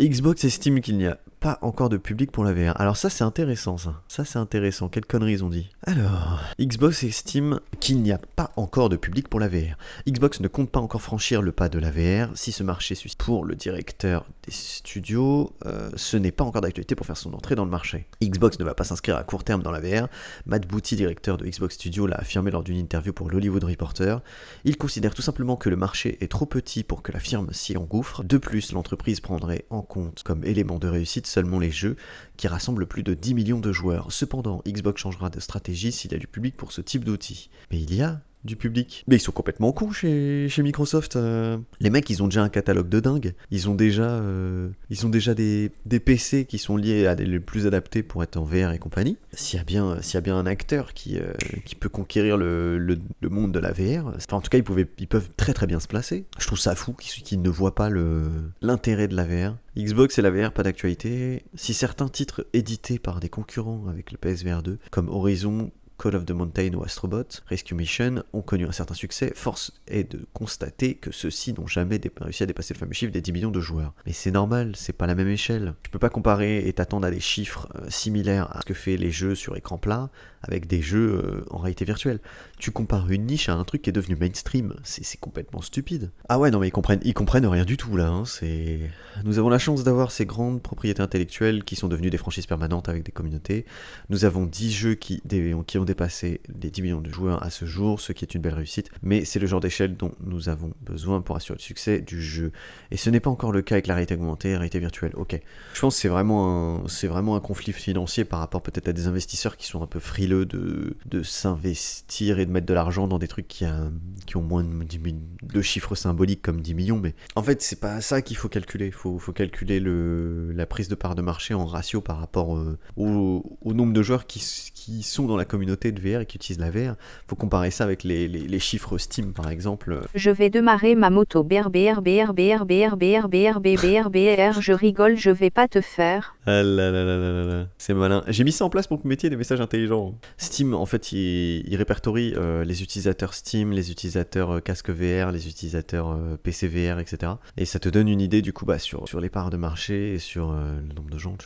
Xbox estime qu'il n'y a pas encore de public pour la VR. Alors ça c'est intéressant ça. Ça c'est intéressant. Quelle connerie ils ont dit. Alors, Xbox estime qu'il n'y a pas encore de public pour la VR. Xbox ne compte pas encore franchir le pas de la VR. Si ce marché suit pour le directeur des studios, ce n'est pas encore d'actualité pour faire son entrée dans le marché. Xbox ne va pas s'inscrire à court terme dans la VR. Matt Booty, directeur de Xbox Studios, l'a affirmé lors d'une interview pour l'Hollywood Reporter. Il considère tout simplement que le marché est trop petit pour que la firme s'y engouffre. De plus, l'entreprise prendrait en compte comme élément de réussite seulement les jeux qui rassemblent plus de 10 millions de joueurs. Cependant, Xbox changera de stratégie s'il y a du public pour ce type d'outil. Mais il y a du public. Mais ils sont complètement cons chez Microsoft. Les mecs, ils ont déjà un catalogue de dingue. Ils ont déjà des PC qui sont liés à les plus adaptés pour être en VR et compagnie. S'il y a bien un acteur qui peut conquérir le monde de la VR, enfin, en tout cas, ils peuvent très très bien se placer. Je trouve ça fou qu'ils ne voient pas l'intérêt de la VR. Xbox et la VR, pas d'actualité. Si certains titres édités par des concurrents avec le PSVR 2, comme Horizon, Call of the Mountain ou Astrobot, Rescue Mission ont connu un certain succès, force est de constater que ceux-ci n'ont jamais réussi à dépasser le fameux chiffre des 10 millions de joueurs. Mais c'est normal, c'est pas la même échelle. Tu peux pas comparer et t'attendre à des chiffres similaires à ce que fait les jeux sur écran plat avec des jeux en réalité virtuelle. Tu compares une niche à un truc qui est devenu mainstream, c'est complètement stupide. Ah ouais, non mais ils comprennent rien du tout là, hein. Nous avons la chance d'avoir ces grandes propriétés intellectuelles qui sont devenues des franchises permanentes avec des communautés. Nous avons 10 jeux qui ont dépassé les 10 millions de joueurs à ce jour, ce qui est une belle réussite, mais c'est le genre d'échelle dont nous avons besoin pour assurer le succès du jeu. Et ce n'est pas encore le cas avec la réalité augmentée, la réalité virtuelle, ok. Je pense que c'est vraiment un conflit financier par rapport peut-être à des investisseurs qui sont un peu frileux de s'investir et de mettre de l'argent dans des trucs qui ont moins de chiffres symboliques comme 10 millions, mais en fait c'est pas ça qu'il faut calculer. Il faut calculer la prise de part de marché en ratio par rapport au nombre de joueurs qui sont dans la communauté de VR et qui utilisent la VR. Faut comparer ça avec les chiffres Steam par exemple. Je vais démarrer ma moto BR, je rigole, je vais pas te faire. Ah là là là là là. C'est malin. J'ai mis ça en place pour que vous mettiez des messages intelligents. Steam, en fait, il répertorie les utilisateurs Steam, les utilisateurs casque VR, les utilisateurs PC VR, etc. Et ça te donne une idée du coup sur les parts de marché et sur le nombre de gens.